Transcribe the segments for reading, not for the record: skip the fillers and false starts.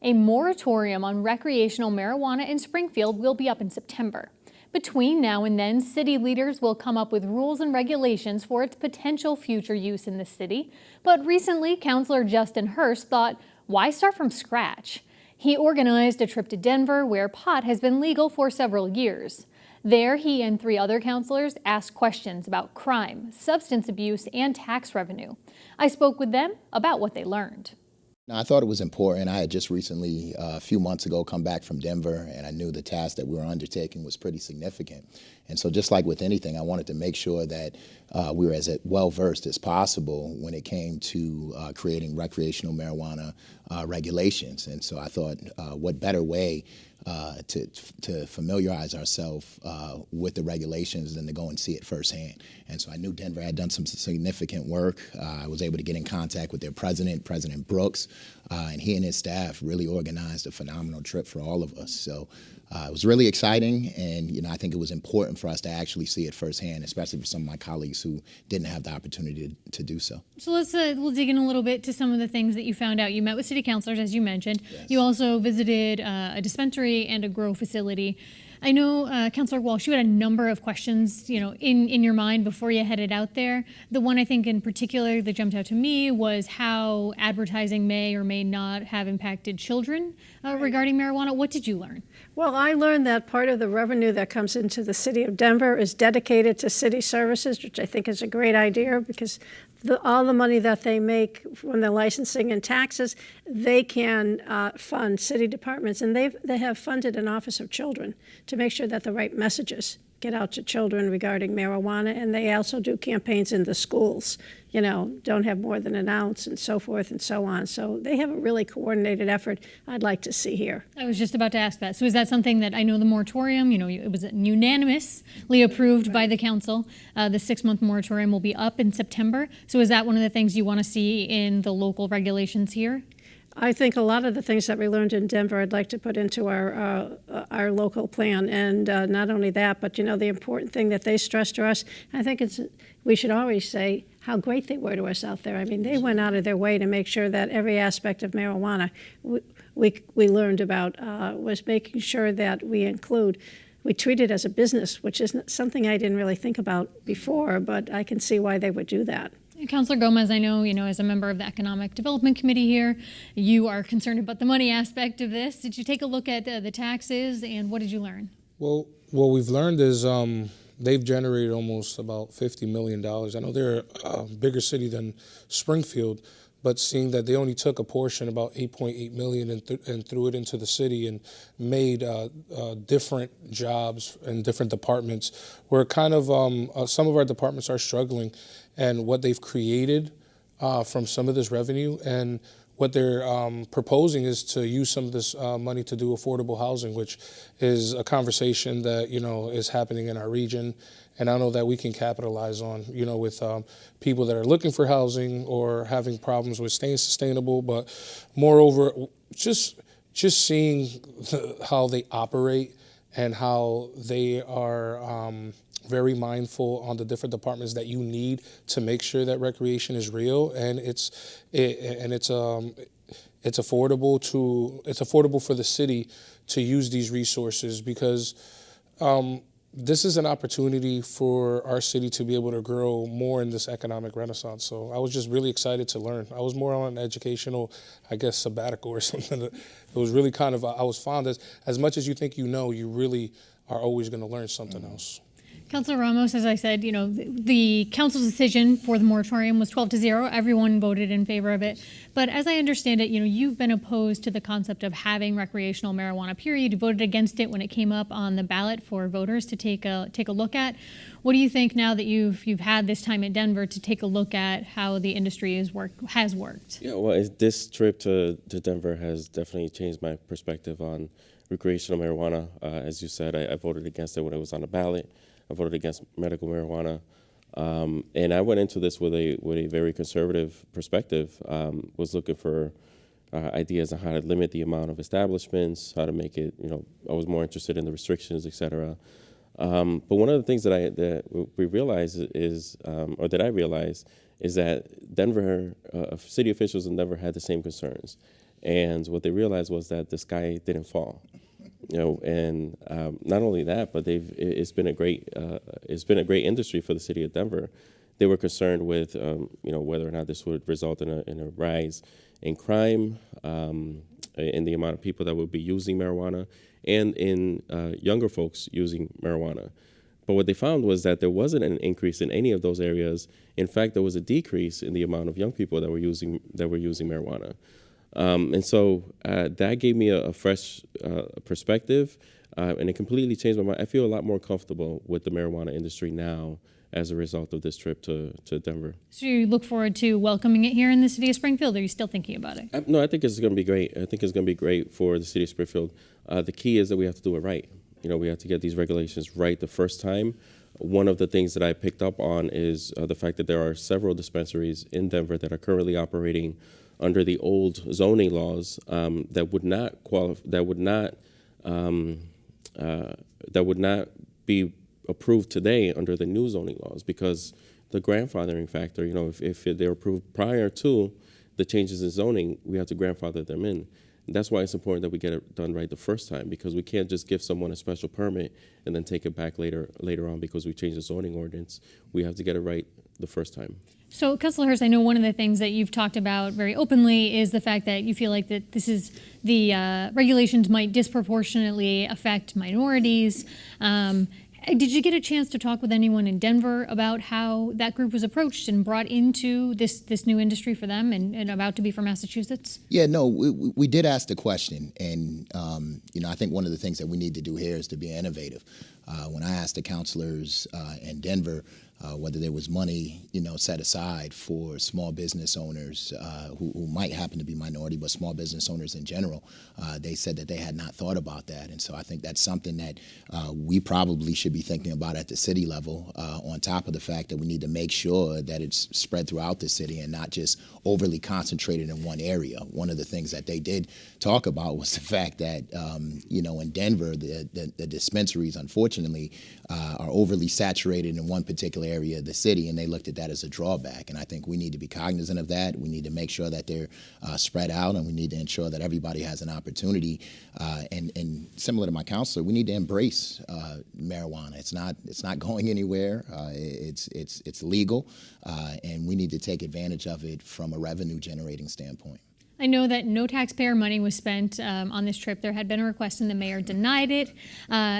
A moratorium on recreational marijuana in Springfield will be up in September. Between now and then, city leaders will come up with rules and regulations for its potential future use in the city. But recently, Councilor Justin Hurst thought, why start from scratch? He organized a trip to Denver, where pot has been legal for several years. There, he and 3 other councilors asked questions about crime, substance abuse, and tax revenue. I spoke with them about what they learned. Now, I thought it was important. I had just recently, a few months ago, come back from Denver, and I knew the task that we were undertaking was pretty significant. And so just like with anything, I wanted to make sure that we were as well-versed as possible when it came to creating recreational marijuana regulations. And so I thought, what better way to familiarize ourselves with the regulations than to go and see it firsthand. And so I knew Denver had done some significant work. I was able to get in contact with their president, President Brooks, and he and his staff really organized a phenomenal trip for all of us. So it was really exciting, and I think it was important for us to actually see it firsthand, especially for some of my colleagues who didn't have the opportunity to do so. So we'll dig in a little bit to some of the things that you found out. You met with city councilors, as you mentioned. Yes. You also visited a dispensary and a grow facility. I know, Councilor Walsh, you had a number of questions, in your mind before you headed out there. The one I think in particular that jumped out to me was how advertising may or may not have impacted children regarding marijuana. What did you learn? Well, I learned that part of the revenue that comes into the city of Denver is dedicated to city services, which I think is a great idea because all the money that they make from the licensing and taxes, they can fund city departments, and they have funded an Office of Children to make sure that the right messages get out to children regarding marijuana, and they also do campaigns in the schools, don't have more than an ounce and so forth and so on. So they have a really coordinated effort I'd like to see here. I was just about to ask that. So is that something that I know the moratorium, it was unanimously approved by the council. The 6-month moratorium will be up in September. So is that one of the things you want to see in the local regulations here? I think a lot of the things that we learned in Denver, I'd like to put into our local plan. And not only that, but the important thing that they stressed to us, I think we should always say how great they were to us out there. I mean, they went out of their way to make sure that every aspect of marijuana we learned about was making sure that we treat it as a business, which is something I didn't really think about before, but I can see why they would do that. Councilor Gomez, I know, as a member of the Economic Development Committee here, you are concerned about the money aspect of this. Did you take a look at the taxes, and what did you learn? Well, what we've learned is they've generated almost about $50 million. I know they're a bigger city than Springfield, but seeing that they only took a portion, about $8.8 million, and threw it into the city and made different jobs in different departments, where kind of some of our departments are struggling, and what they've created from some of this revenue, and what they're proposing is to use some of this money to do affordable housing, which is a conversation that is happening in our region, and I know that we can capitalize on with people that are looking for housing or having problems with staying sustainable, but moreover just seeing how they operate and how they are very mindful on the different departments that you need to make sure that recreation is real and it's affordable for the city to use these resources, because this is an opportunity for our city to be able to grow more in this economic renaissance. So I was just really excited to learn. I was more on an educational, sabbatical or something. It was really kind of, I was fond as much as you think you really are always going to learn something else. Councilor Ramos, as I said, the council's decision for the moratorium was 12-0. Everyone voted in favor of it. But as I understand it, you've been opposed to the concept of having recreational marijuana, period. You voted against it when it came up on the ballot for voters to take a look at. What do you think now that you've had this time in Denver to take a look at how the industry has worked? Yeah, well, this trip to Denver has definitely changed my perspective on recreational marijuana. As you said, I voted against it when it was on the ballot. I voted against medical marijuana, and I went into this with a very conservative perspective. Was looking for ideas on how to limit the amount of establishments, how to make it. I was more interested in the restrictions, etc. But one of the things that we realized is, or that I realized, is that Denver city officials in Denver had the same concerns, And what they realized was that the sky didn't fall. And not only that, but it's been a great industry for the city of Denver. They were concerned with whether or not this would result in a rise in crime, in the amount of people that would be using marijuana, and in younger folks using marijuana. But what they found was that there wasn't an increase in any of those areas. In fact, there was a decrease in the amount of young people that were using marijuana. And so that gave me a fresh perspective, and it completely changed my mind. I feel a lot more comfortable with the marijuana industry now as a result of this trip to Denver. So you look forward to welcoming it here in the city of Springfield, or are you still thinking about it? No, I think it's going to be great. I think it's going to be great for the city of Springfield. The key is that we have to do it right. We have to get these regulations right the first time. One of the things that I picked up on is the fact that there are several dispensaries in Denver that are currently operating under the old zoning laws that would not be approved today under the new zoning laws, because the grandfathering factor, if they're approved prior to the changes in zoning, we have to grandfather them in. And that's why it's important that we get it done right the first time, because we can't just give someone a special permit and then take it back later on because we changed the zoning ordinance. We have to get it right the first time. So, Councilor Hurst, I know one of the things that you've talked about very openly is the fact that you feel like that the regulations might disproportionately affect minorities. Did you get a chance to talk with anyone in Denver about how that group was approached and brought into this new industry for them and about to be for Massachusetts? Yeah, no, we did ask the question, and I think one of the things that we need to do here is to be innovative. When I asked the councilors in Denver whether there was money, set aside for small business owners who might happen to be minority, but small business owners in general, they said that they had not thought about that. And so I think that's something that we probably should be thinking about at the city level, on top of the fact that we need to make sure that it's spread throughout the city and not just overly concentrated in one area. One of the things that they did talk about was the fact that, in Denver, the dispensaries, unfortunately, are overly saturated in one particular area of the city, and they looked at that as a drawback. And I think we need to be cognizant of that. We need to make sure that they're spread out, and we need to ensure that everybody has an opportunity. And similar to my counselor, we need to embrace marijuana. It's not going anywhere. It's legal, and we need to take advantage of it from a revenue generating standpoint. I know that no taxpayer money was spent on this trip. There had been a request and the mayor denied it,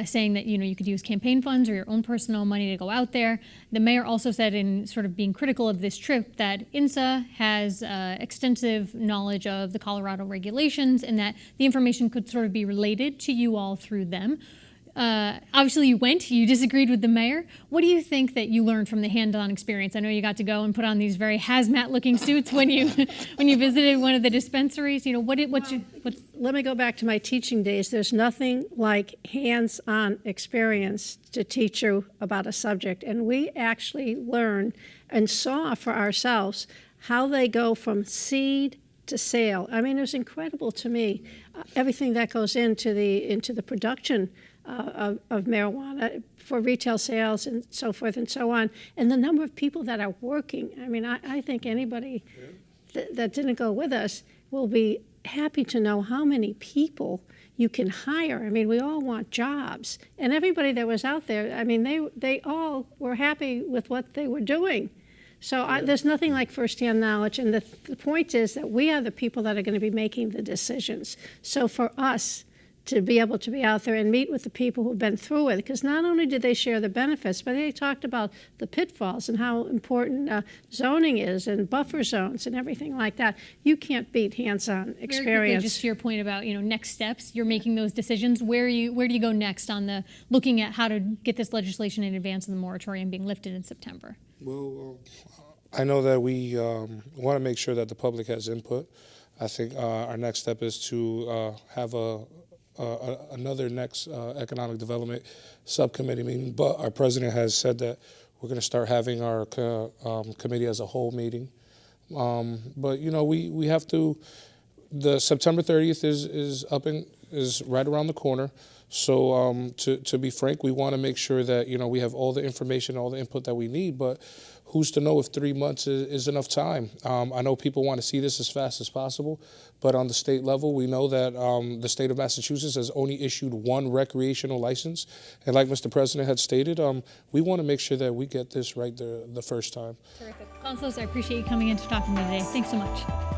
saying that you could use campaign funds or your own personal money to go out there. The mayor also said, in sort of being critical of this trip, that INSA has extensive knowledge of the Colorado regulations and that the information could sort of be related to you all through them. Obviously you disagreed with the mayor. What do you think that you learned from the hands-on experience? I know you got to go and put on these very hazmat looking suits when you visited one of the dispensaries. Let me go back to my teaching days. There's nothing like hands-on experience to teach you about a subject. And we actually learned and saw for ourselves how they go from seed to sale. I mean, it was incredible to me, everything that goes into the production of marijuana for retail sales and so forth and so on, and the number of people that are working. I mean, I think anybody that didn't go with us will be happy to know how many people you can hire. I mean, we all want jobs, and everybody that was out there, I mean, they all were happy with what they were doing. So there's nothing like firsthand knowledge, and the point is that we are the people that are going to be making the decisions. So for us to be able to be out there and meet with the people who've been through it, because not only did they share the benefits, but they talked about the pitfalls and how important zoning is and buffer zones and everything like that. You can't beat hands-on experience. Very quickly, just to your point about next steps, you're making those decisions. Where do you go next on the looking at how to get this legislation in advance of the moratorium being lifted in September? Well, I know that we want to make sure that the public has input. I think our next step is to have another next economic development subcommittee meeting, but our president has said that we're going to start having our committee as a whole meeting. But we have to the September 30th is right around the corner. So to be frank, we want to make sure that, we have all the information, all the input that we need, but who's to know if 3 months is enough time? I know people want to see this as fast as possible, but on the state level, we know that the state of Massachusetts has only issued one recreational license. And like Mr. President had stated, we want to make sure that we get this right the first time. Terrific. Councilors, I appreciate you coming in to talk to me today. Thanks so much.